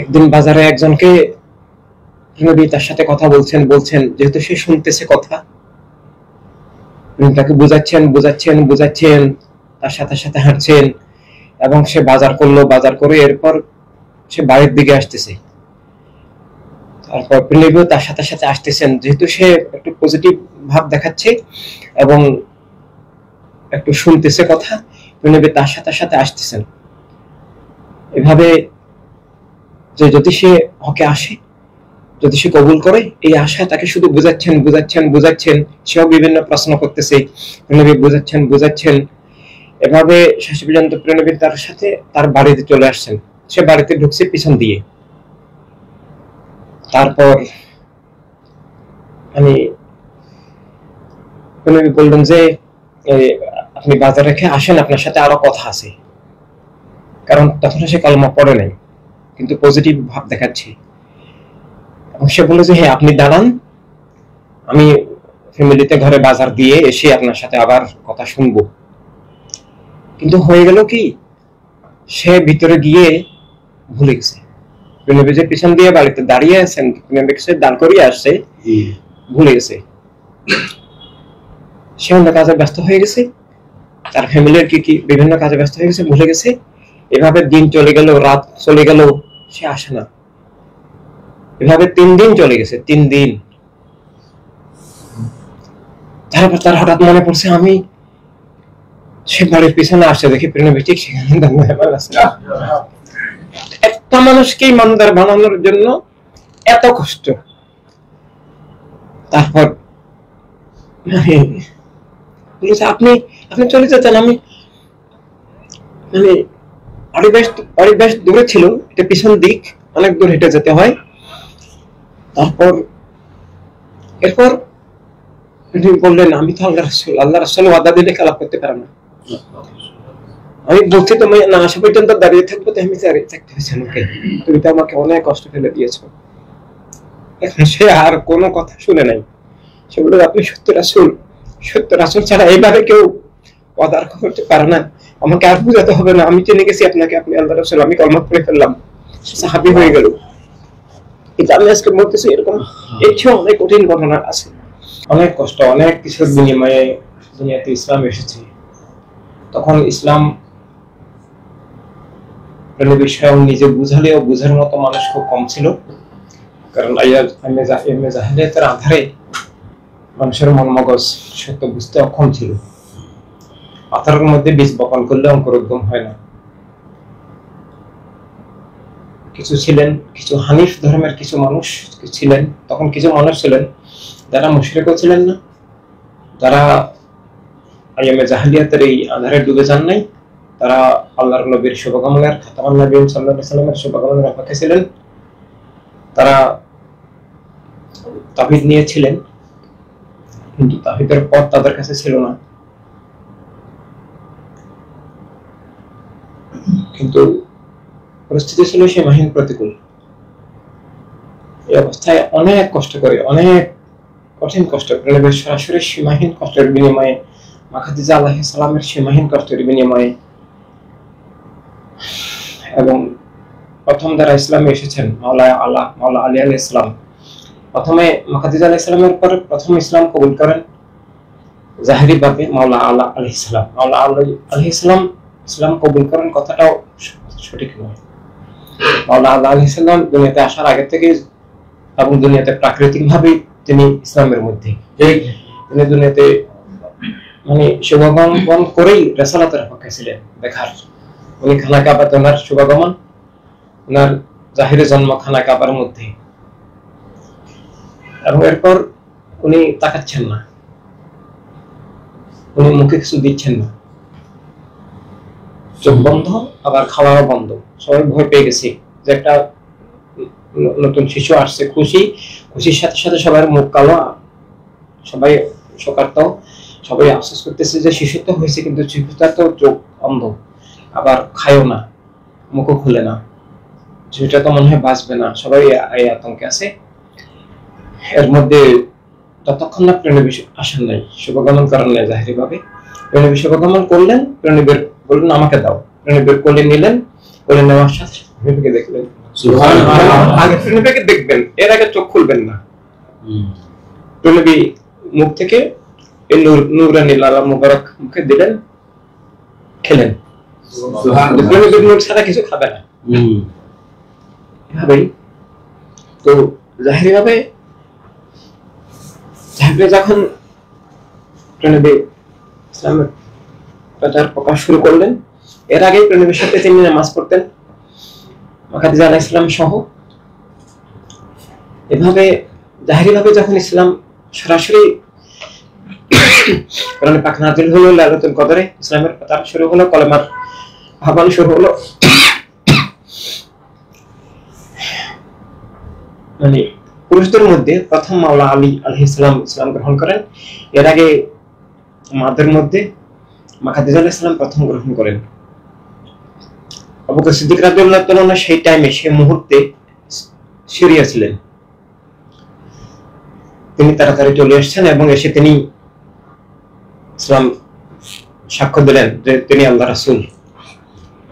একদিন বাজারে একজনকে নবী তার সাথে কথা বলছেন, যেহেতু সে শুনতেছে কথা, তাকে বুঝাচ্ছেন, তার সাথে সাথে হাঁটছেন, এবং সে বাজার করলো, বাজার করে এরপর সে বাড়ির দিকে আসতেছে। তারপর নবীও তার সাথে সাথে আসতেছেন, যেহেতু সে একটু পজিটিভ ভাব দেখাচ্ছে এবং একটু শুনতেছে কথা, নবী তার সাথে সাথে আসতেছেন। এভাবে যে যদি সে হকে আসে, যদি সে কবুল করে, এই আশায় তাকে শুধু বুঝাচ্ছেন, সেও বিভিন্ন প্রশ্ন করতেছে, নবী বুঝাচ্ছেন। এভাবে শেষ পর্যন্ত নবী তার সাথে তার বাড়িতে চলে আসছেন। সে বাড়িতে ঢুকছে পিছন দিয়ে। তারপর নবী বললেন যে আপনি বাজার রেখে আসেন, আপনার সাথে আরো কথা আছে। কারণ তখন সে কলমা পড়ে নাই, কিন্তু পজিটিভ ভাব দেখাচ্ছে। এবং সে বলে যে হ্যাঁ, আপনি দাঁড়ান, আমি ফ্যামিলিতে ঘরে বাজার দিয়ে এসে আপনার সাথে আবার কথা শুনবো। কিন্তু হয়ে গেল কি, সে ভিতরে গিয়ে ভুলে গেছে। নবী যে পিছন দিয়ে বাড়িতে দাঁড়িয়ে আছেন, দাঁড় করিয়ে আসছে, ভুলে গেছে। সে অন্য কাজে ব্যস্ত হয়ে গেছে, তার ফ্যামিলির কি বিভিন্ন কাজে ব্যস্ত হয়ে গেছে, ভুলে গেছে। এভাবে দিন চলে গেল, রাত চলে গেল, সে আসে না। এভাবে 3 দিন চলে গেছে, 3 দিন। তারপর তার হঠাৎ মনে পড়ছে, আমি সে বাড়ির পিছনে আসছে, দেখি নবী ঠিক সেখানে একটা মানুষকে ইমানদার বানানোর জন্য এত কষ্ট। তারপর আপনি চলে যেতেন, আমি বাড়ি বেশ দূরে ছিল, এটা পিছন দিক, অনেক দূর হেঁটে যেতে হয়। এরপর বললেন, আমি তো আল্লাহ রাসূল ওয়াদা দিলে খেলাপ করতে পারে না। আমি বলছি তুমি না আসা পর্যন্ত দাঁড়িয়ে থাকবো, তো আমি দাঁড়িয়ে থাকতে হয়েছে আমাকে। তুমি তো আমাকে অনেক কষ্ট ফেলে দিয়েছো। সে আর কোনো কথা শুনে নাই। সে বলল, আপনি সত্য রাসূল ছাড়া এইভাবে কেউ ওয়াদা করতে পারে না। আমাকে আর বুঝাতে হবে না, আমি জেনে গেছি আপনাকে, আপনি আল্লাহ রাসূল। আমি কলমা পড়ে ফেললাম, সাহাবী হয়ে গেল। কিন্তু আমি আজকে বলতেছি, এরকম এর চেয়ে অনেক কঠিন ঘটনা আছে। অনেক কষ্ট, অনেক কিছুর বিনিময়ে দুনিয়াতে ইসলাম এসেছে। তখন ইসলাম বিষয় নিজে বুঝালেও বুঝার মতো মানুষ খুব কম ছিল। কারণ জাহেলিয়াতের আধারে মানুষের মন মগজ সত্য বুঝতে অক্ষম ছিল। পাথরের মধ্যে বীজ বপন করলে অঙ্কুরোদ্গম হয় না। কিছু হানিফ ধর্মের কিছু মানুষ ছিলেন, তখন কিছু মানুষ ছিলেন যারা মুশরিকও ছিলেন না, যারা আইয়ামে জাহেলিয়াতের এই আধারে ডুবে যান নাই। তারা আল্লাহর নবীর শুভকামনার, খাতামান নবী সাল্লাল্লাহু আলাইহি সাল্লামের শুভকামনার অপেক্ষায় ছিলেন। তারা তাওহীদ নিয়েছিলেন, কিন্তু তাওহীদের পথ তাদের কাছে ছিল না। কিন্তু পরিস্থিতি ছিল সীমাহীন প্রতিকূল। এই অবস্থায় অনেক কষ্ট করে, অনেক কঠিন কষ্ট করে, সরাসরি সীমাহীন কষ্টের বিনিময়ে, মা খাদিজা আলাইহিস সালামের সীমাহীন কষ্টের বিনিময়ে, এবং প্রথম যারা ইসলামে এসেছেন মাওলা আলী আলাইহিস সালাম, প্রথমে মা খাদিজা আলাইহিস সালামের পরে প্রথম ইসলাম কবুল করেন জাহেরি ভাবে মাওলা আলা আলাইহিস সালাম। মাওলা আলী আলাইহিস সালাম ইসলাম কবুল করেন কথাটাও সঠিক নয়। মাওলা আলা আলাইহিস সালাম দুনিয়াতে আসার আগে থেকে এবং দুনিয়াতে প্রাকৃতিক ভাবে তিনি ইসলামের মধ্যে, তিনি দুনিয়াতে শুভাগমন করেই রিসালাতের পক্ষে ছিলেন দেখার। উনি খানা কাবা, ওনার শুভাগমন, ওনার জাহিরে জন্ম খানা কাবার মধ্যে, এবং এরপর উনি তাকাচ্ছেন না, উনি মুখে কিছু দিচ্ছেন না, চোখ বন্ধ, আবার খাওয়াও বন্ধ। সবাই ভয় পেয়ে গেছে যে একটা নতুন শিশু আসছে। খুশির সাথে সাথে সবার মুখ কালো, সবাই শোকার্ত, সবাই আফসোস করতেছে যে শিশু তো হয়েছে, কিন্তু শিশুটার তো চোখ অন্ধ, আবার খায়ও না, মুখও খুলে না, শিশুটা তো মনে হয় বাঁচবে না। সবাই এই আতঙ্কে আছে। এর মধ্যে ততক্ষণ না প্রেরণী আসেন নাই, শুভগমন করেন নাই জাহেরি ভাবে। প্রেরণী শুভগমন করলেন, প্রেরণী বললেন আমাকে দাও। প্রেরণী কোলে নিলেন, কোলে নেওয়ার প্রেমিকে দেখলেন, সুবহানাল্লাহ। আগে প্রেমিকে দেখবেন, এর আগে চোখ খুলবেন না। প্রেমিক মুখ থেকে এই নূরানি লালা মুবারক মুখে দিলেন, খেলেন। সুবহানাল্লাহ। প্রেমিক নূর ছাড়া কিছু খাবে না। এভাবেই তো জাহিরি ভাবে যখন প্রেমিক ইসলামের প্রচার প্রকাশ শুরু করলেন, এর আগে প্রেমিকের সাথে তিনি নামাজ পড়তেন খাদিজা আলাইহিস সালাম সহ। এভাবে জাহিরি ভাবে যখন ইসলাম সরাসরি কোরআনে পাক নাযিল হলো, লাইলাতুল কদরে ইসলামের প্রচার শুরু হলো, কলেমার আহ্বান শুরু হলো, মানে পুরুষদের মধ্যে প্রথম মাওলা আলী আলাইহিস সালাম ইসলাম গ্রহণ করেন। এর আগে মাদের মধ্যে মা খাদিজা আলাইহিস সালাম প্রথম গ্রহণ করেন। আবু বকর সিদ্দিক রাদিয়াল্লাহু তাআলা সেই টাইমে, সেই মুহূর্তে সিরিয়া ছিলেন। তিনি তাড়াতাড়ি চলে এসেছেন এবং এসে তিনি ইসলাম সাক্ষ্য দিলেন যে তিনি আল্লাহ রাসূল।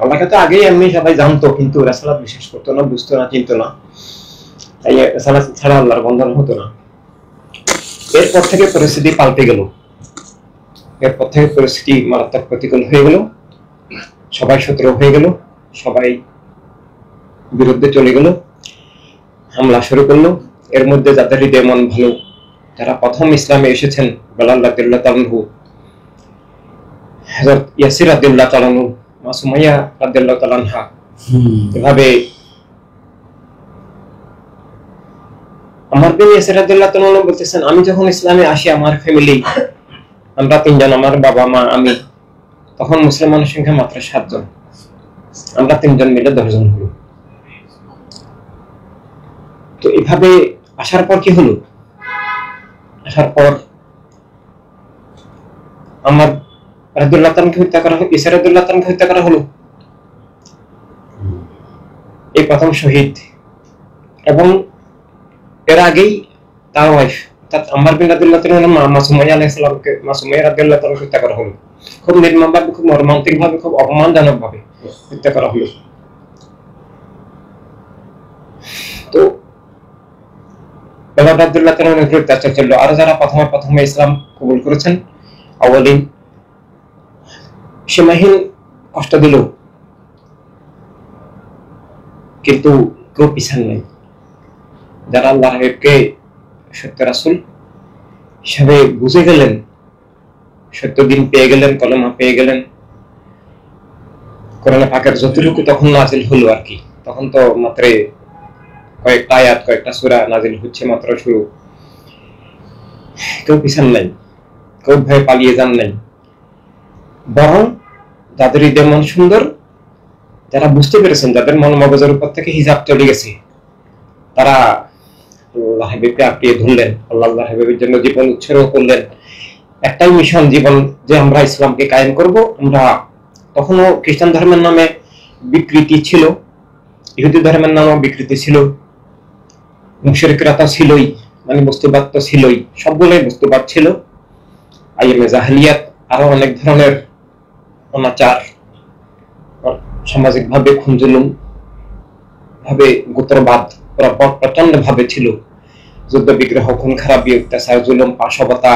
আল্লাহকে তো আগেই এমনি সবাই জানতো, কিন্তু রাসূলাত বিশ্বাস করতো না, বুঝতো না, চিনতো না, তাই রাসূলাত ছাড়া আল্লাহর বন্ধন হতো না। এরপর থেকে পরিস্থিতি পাল্টে গেল, এরপর থেকে পরিস্থিতি মারাত্মক প্রতিকূল হয়ে গেল, সবাই শত্রু হয়ে গেল, সবাই বিরুদ্ধে চলে গেল, হামলা শুরু করলো। এর মধ্যে যাদের হৃদয় মন ভালো, যারা প্রথম ইসলামে এসেছেন, বেলাল রাদিয়াল্লাহু তাআলা আনহু, হযরত ইয়াসির রাদিয়াল্লাহু তাআলা আনহু, মা সুমাইয়া রাদিয়াল্লাহু তাআলা আনহা, এভাবে আমার বিন ইয়াসির রাদিয়াল্লাহু তাআলা আনহু বলতেছেন, আমি যখন ইসলামে আসি, আমার ফ্যামিলি, আমরা তিনজন, আমার বাবা মা আমি, তখন মুসলমানের সংখ্যা মাত্র 7 জন, আমরা তিনজন মিলে 10 জন হলো। তো এভাবে আসার পর কি হলো? আসার পর আমার রাদিয়াল্লাহু তাআলাকে হত্যা করা হলো, ইসা রাদিয়াল্লাহু তাআলাকে হত্যা করা হলো, এই প্রথম শহীদ। এবং এর আগেই তার ওয়াইফ অর্থাৎ আম্মার বিন রাদিয়াল্লাহু তাআলা মা সুমাইয়া আলাইহিস সালামকে, মা সুমাইয়া রাদিয়াল্লাহু তাআলাকে হত্যা করা হলো, খুব নির্মমভাবে, খুব মর্মান্তিক ভাবে, খুব অপমানজনক ভাবে হত্যা করা হলো। তো বেলাল রাদিয়াল্লাহু তাআলা এর উপর অত্যাচার চললো। আর যারা প্রথমে ইসলাম কবুল করেছেন, আওয়ালিন, সীমাহীন কষ্ট দিল, কিন্তু কেউ পিছান নাই। যারা আল্লাহর হাবিবকে সত্য রাসূল হিসাবে বুঝে গেলেন, সত্য দিন পেয়ে গেলেন, কলেমা পেয়ে গেলেন, কোরআনে পাকের যতটুকু তখন নাজিল হলো আর কি, তখন তো মাত্র কয়েকটা আয়াত, কয়েকটা সূরা নাজিল হচ্ছে, মাত্র শুরু। কেউ পিছান নাই, কেউ ভয়ে পালিয়ে যান নাই, বরং যাদের হৃদয় মন সুন্দর, যারা বুঝতে পেরেছেন, যাদের মন মগজের উপর থেকে হিজাব চলে গেছে, তারা আল্লাহ হাবিবকে আঁকড়িয়ে ধরলেন, আল্লাহ হাবিবের জন্য জীবন উৎসর্গ করলেন। একটাই মিশন জীবন, যে আমরা ইসলামকে কায়েম করব। আমরা তখনও খ্রিস্টান ধর্মের নামে বিকৃতি ছিল, ইহুদি ধর্মের নামে বিকৃতি ছিল, মুশরিকরা তো ছিলই, মানে বস্তুবাদ তো ছিলই, সবগুলোই বস্তুবাদ ছিল। আইএমএ জাহেলিয়াত, আরো অনেক ধরনের অনাচার, সামাজিক ভাবে খুনজুলুম ভাবে গোত্রবাদ প্রচন্ড ভাবে ছিল, যুদ্ধ বিগ্রহ, খুন খারাপি, অত্যাচার, জুলুম, পাশবতা,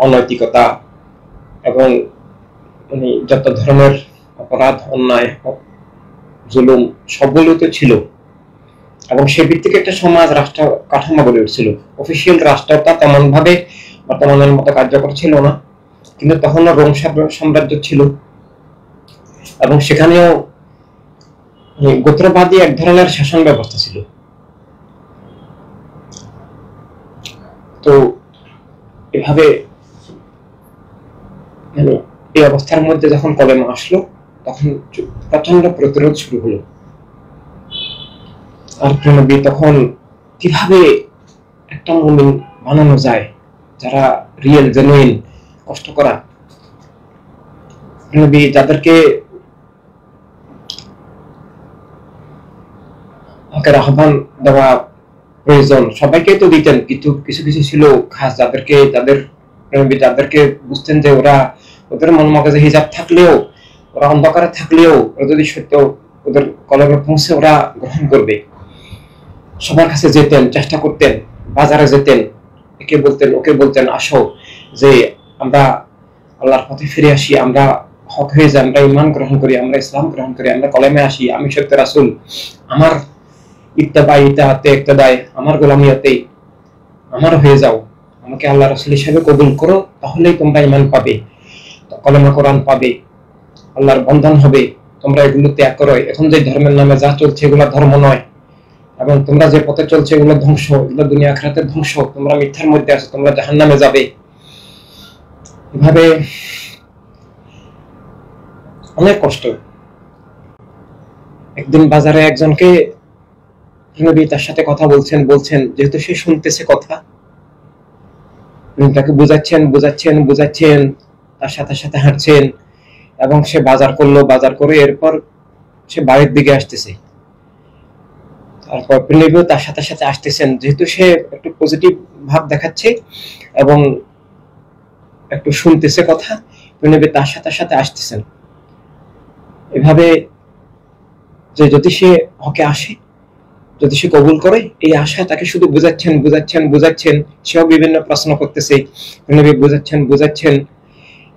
অনৈতিকতা এবং মানে যত ধরনের অপরাধ, অন্যায়, জুলুম সবগুলো তো ছিল। এবং সে ভিত্তিক একটা সমাজ, রাষ্ট্র কাঠামো গড়ে উঠছিল। অফিসিয়াল রাষ্ট্রটা তেমন ভাবে বর্তমানের মতো কার্যকর ছিল না, কিন্তু তখনও রোম সাম্রাজ্য ছিল এবং সেখানেও গোত্রবাদী এক ধরনের শাসন ব্যবস্থা ছিল। তো এভাবে মানে এই অবস্থার মধ্যে যখন কলেমা আসলো, তখন প্রচন্ড প্রতিরোধ শুরু হলো। আর নবী তখন কিভাবে একটা মুমিন বানানো যায়, যারা রিয়েল জেনুইন কষ্ট করা নবী, যাদেরকে হকের আহ্বান দেওয়া প্রয়োজন, সবাইকে তো দিতেন, কিন্তু কিছু কিছু ছিল খাস, যাদেরকে বুঝতেন যে ওদের মন মগজে হিজাব থাকলেও, ওরা অন্ধকারে থাকলেও, ওরা যদি সত্য ওদের কলমে পৌঁছে ওরা গ্রহণ করবে। সবার কাছে যেতেন, চেষ্টা করতেন, বাজারে যেতেন, একে বলতেন ওকে বলতেন, আসো যে আমরা আল্লাহর পথে ফিরে আসি, আমরা হক হয়ে যাই, আমরা ঈমান গ্রহণ করি, আমরা ইসলাম গ্রহণ করি, আমরা কলেমে আসি, আমি সত্য রাসূল, আমার ইত্তেদায় আমার গোলামিয়াতে আমার হয়ে যাও, আমাকে আল্লাহ রাসূল হিসেবে কবুল করো, তাহলেই তোমরা ঈমান পাবে, কলেমা কোরআন পাবে, আল্লাহর বন্ধন হবে। তোমরা এগুলো ত্যাগ করো, এখন যে ধর্মের নামে যা চলছে এগুলো ধর্ম নয়, এবং তোমরা যে পথে চলছে এগুলো ধ্বংস, এগুলো দুনিয়া আখিরাতের ধ্বংস, তোমরা মিথ্যার মধ্যে আছো, তোমরা জাহান্নামে যাবে। এভাবে অনেক কষ্ট। একদিন বাজারে একজনকে নবী তার সাথে কথা বলছেন, যেহেতু সে শুনতেছে কথা, তাকে বুঝাচ্ছেন, তার সাথে সাথে হাঁটছেন, এবং সে বাজার করে এরপর সে বাড়ির দিকে আসতেছে। তারপর নবী তার সাথে সাথে আসতেছেন, যেহেতু সে একটু পজিটিভ ভাব দেখাচ্ছে এবং একটু শুনতেছে কথা, নবী তার সাথে সাথে আসতেছেন। এভাবে যে যদি সে হকে আসে, যদি সে কবুল করে, এই আশা তাকে শুধু বুঝাচ্ছেন, সেও বিভিন্ন প্রশ্ন করতেছে, নবী বুঝাচ্ছেন।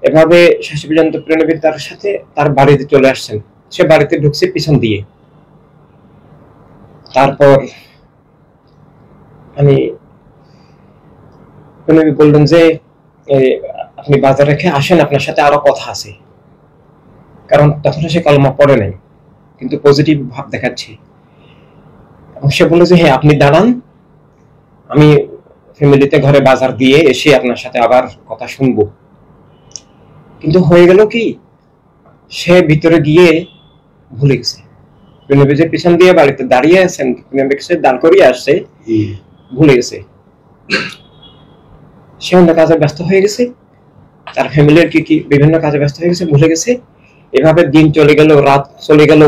এভাবে শেষ পর্যন্ত নবী তার সাথে তার বাড়িতে চলে আসছেন। সে বাড়িতে ঢুকছে পিছন দিয়ে। তারপর নবী বললেন যে আপনি বাজার রেখে আসেন, আপনার সাথে আরো কথা আছে। কারণ তখন সে কলমা পড়ে নাই, কিন্তু পজিটিভ ভাব দেখাচ্ছে। এবং সে বলল যে হ্যাঁ, আপনি দাঁড়ান, আমি ফ্যামিলিতে ঘরে বাজার দিয়ে এসে আপনার সাথে আবার কথা শুনবো। কিন্তু হয়ে গেল কি, সে ভিতরে গিয়ে ভুলে গেছে। নবী যে পিছন দিয়ে বাড়িতে দাঁড়িয়ে আছেন, দাঁড় করিয়ে আসছে, ভুলে গেছে। সে অন্য কাজে ব্যস্ত হয়ে গেছে, তার ফ্যামিলির কি বিভিন্ন কাজে ব্যস্ত হয়ে গেছে, ভুলে গেছে। এভাবে দিন চলে গেল, রাত চলে গেল,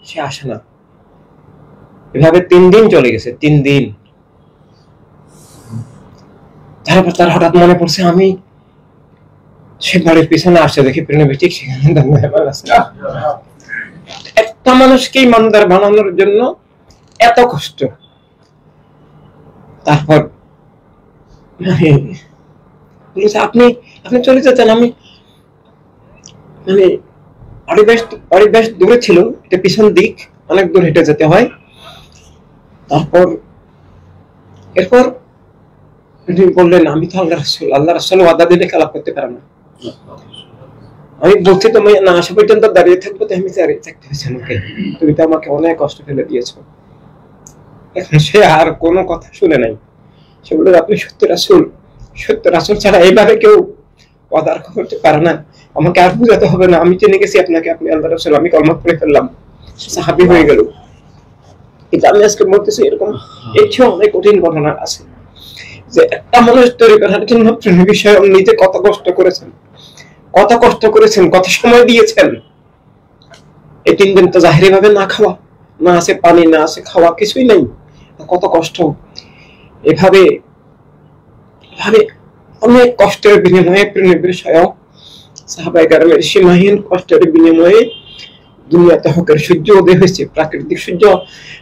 সে আসে না। এভাবে 3 দিন চলে গেছে, 3 দিন। তারপর তার হঠাৎ মনে পড়ছে, আমি সে বাড়ির পিছনে আসছে, দেখি নবী ঠিক সেখানে দাঁড়িয়ে আছে। একটা মানুষকে ইমানদার বানানোর জন্য এত কষ্ট। তারপর আপনি চলে যেতেন, আমি বাড়ি বেশ দূরে ছিল, এটা পিছন দিক, অনেক দূর হেঁটে যেতে হয়। এরপর বললেন, আমি তো আল্লাহ রাসূল ওয়াদা দিলে খেলাপ করতে পারব না। আমি বলছি তুমি না আসা পর্যন্ত দাঁড়িয়ে থাকবো, আমি দাঁড়িয়ে থাকতে হয়েছে আমাকে, তুমি তো আমাকে অনেক কষ্ট ফেলে দিয়েছো। এখন সে আর কোনো কথা শুনে নাই। সে বলল, আপনি সত্য রাসূল ছাড়া এইভাবে কেউ ওয়াদা করতে পারে না, আমাকে আর বুঝাতে হবে না, আমি জেনে গেছি আপনাকে, আপনি আল্লাহ রাসূল, আমি কলমা পড়ে ফেললাম, সাহাবী হয়ে গেল। কিন্তু আমি আজকে বলতেছি, এরকম এর চেয়ে অনেক কঠিন ঘটনা আছে, যে একটা মানুষ তৈরি করার জন্য বিষয় নিজে কত কষ্ট করেছেন, কত সময় দিয়েছেন। এই 3 দিন তো জাহিরি ভাবে না খাওয়া, না আছে পানি, না আছে খাওয়া, কিছুই নাই, কত কষ্ট। এভাবে অনেক কষ্টের বিনিময়ে স্বয়ং সাহাবায়ে কেরামের সীমাহীন কষ্টের বিনিময়ে দুনিয়াতে হকের সূর্য উদয় হয়েছে। প্রাকৃতিক সূর্য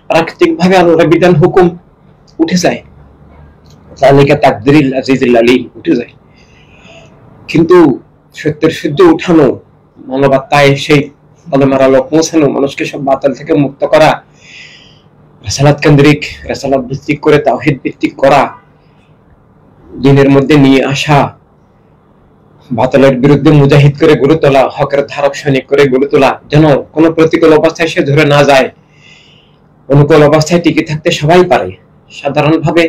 প্রাকৃতিক ভাবে আল্লাহর বিধান হুকুম উঠে যায়, যালিকা তাকদিরুল আজিজুল আলীম, উঠে যায়। কিন্তু সত্যের সূর্য উঠানো, মানবতায় সেই কলমার আলো পৌঁছানো, মানুষকে সব বাতিল থেকে মুক্ত করা, রিসালাত কেন্দ্রিক, রিসালাত ভিত্তিক করে তাওহীদ ভিত্তিক করা, দ্বীনের মধ্যে নিয়ে আসা, বাতিলের বিরুদ্ধে মুজাহিদ করে গড়ে তোলা, হকের ধারক সৈনিক করে গড়ে তোলা, যেন কোনো প্রতিকূল অবস্থায় সে ধরে না যায়, অনুকূল অবস্থায় টিকে থাকতে সবাই পারে। সাধারণভাবে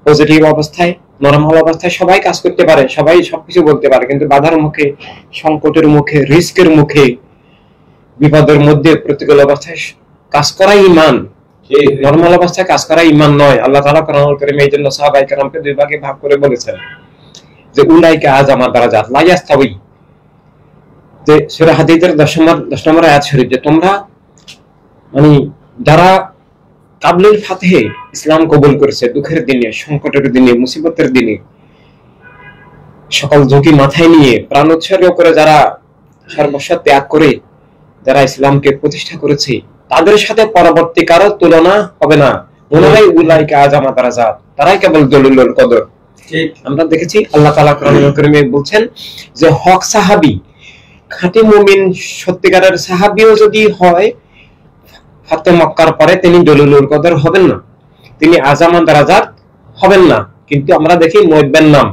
পজিটিভ অবস্থায়, নরমাল অবস্থায় সবাই কাজ করতে পারে, সবাই সবকিছু বলতে পারে, কিন্তু বাধার মুখে, সংকটের মুখে, রিস্কের মুখে, বিপদের মধ্যে প্রতিকূল অবস্থায় কাজ করাই ঈমান। নরমাল অবস্থায় কাজ করা ঈমান নয়। আল্লাহ তাআলা কোরআনুল কারীমে এই জন্য সাহাবায়ে কেরামকে 2 ভাগে ভাগ করে বলেছেন যে উলাইকা আযামা দারাজাত লা ইয়াস্তাওয়ী, যে সূরা হাদীদের 10 নম্বর আয়াত শরীফ, যে তোমরা যারা কাবলিল ফাতহে ইসলাম কবুল করেছে, দুঃখের দিনে, সংকটের দিনে, মুসিবতের দিনে, সকল ঝুঁকি মাথায় নিয়ে প্রাণ উৎসর্গ করে যারা সর্বস্ব ত্যাগ করে যারা ইসলামকে প্রতিষ্ঠা করেছে, তাদের সাথে পরবর্তী কারো তুলনা হবে না। মনে হয় উলাইকা আযামা দারাজাত, তারাই কেবল দলিলুল কদর। আমরা দেখেছি আল্লাহ তাআলা কোরআনুল কারীমে বলছেন যে হক সাহাবী, খাঁটি মুমিন সত্যিকারের সাহাবীও যদি হয়, ফাতে মক্কার পরে তিনি দলিলুল কদর হবেন না, তিনি আযামা দারাজাত হবেন না। কিন্তু আমরা দেখি মুয়াবিয়ার নাম,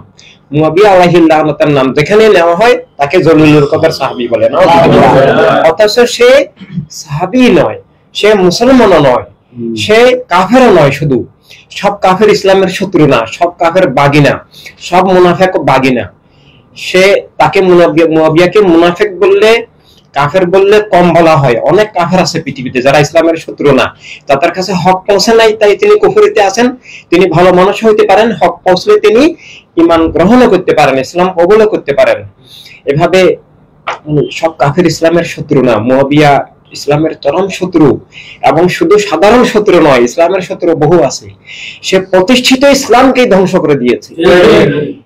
মুয়াবিয়া আলাইহিস লানাতের নাম যেখানে নেওয়া হয় তাকে দলিলুল কদর সাহাবী বলে না, অথচ সে সাহাবী নয়, সে মুসলমানও নয়, সে কাফেরও নয়। শুধু সব কাফের ইসলামের শত্রু না, সব কাফের বাগী না, সব মুনাফিক বাগী না। সে তাকে মুয়াবিয়াকে মুনাফিক বললে, কাফের বললে কম বলা হয়। অনেক কাফের আছে পৃথিবীতে যারা ইসলামের শত্রু না, তাদের কাছে হক পৌঁছে নাই তাই তিনি কুফরিতে আছেন। তিনি ভালো মানুষ হইতে পারেন, হক পৌঁছলে তিনি ঈমান গ্রহণও করতে পারেন, ইসলাম কবুলও করতে পারেন। এভাবে সব কাফের ইসলামের শত্রু না। মুয়াবিয়া ইসলামের চরম শত্রু, এবং শুধু সাধারণ শত্রু নয়, ইসলামের শত্রু বহু আছে। সে প্রতিষ্ঠিত ইসলামকে ধ্বংস করে দিয়েছে।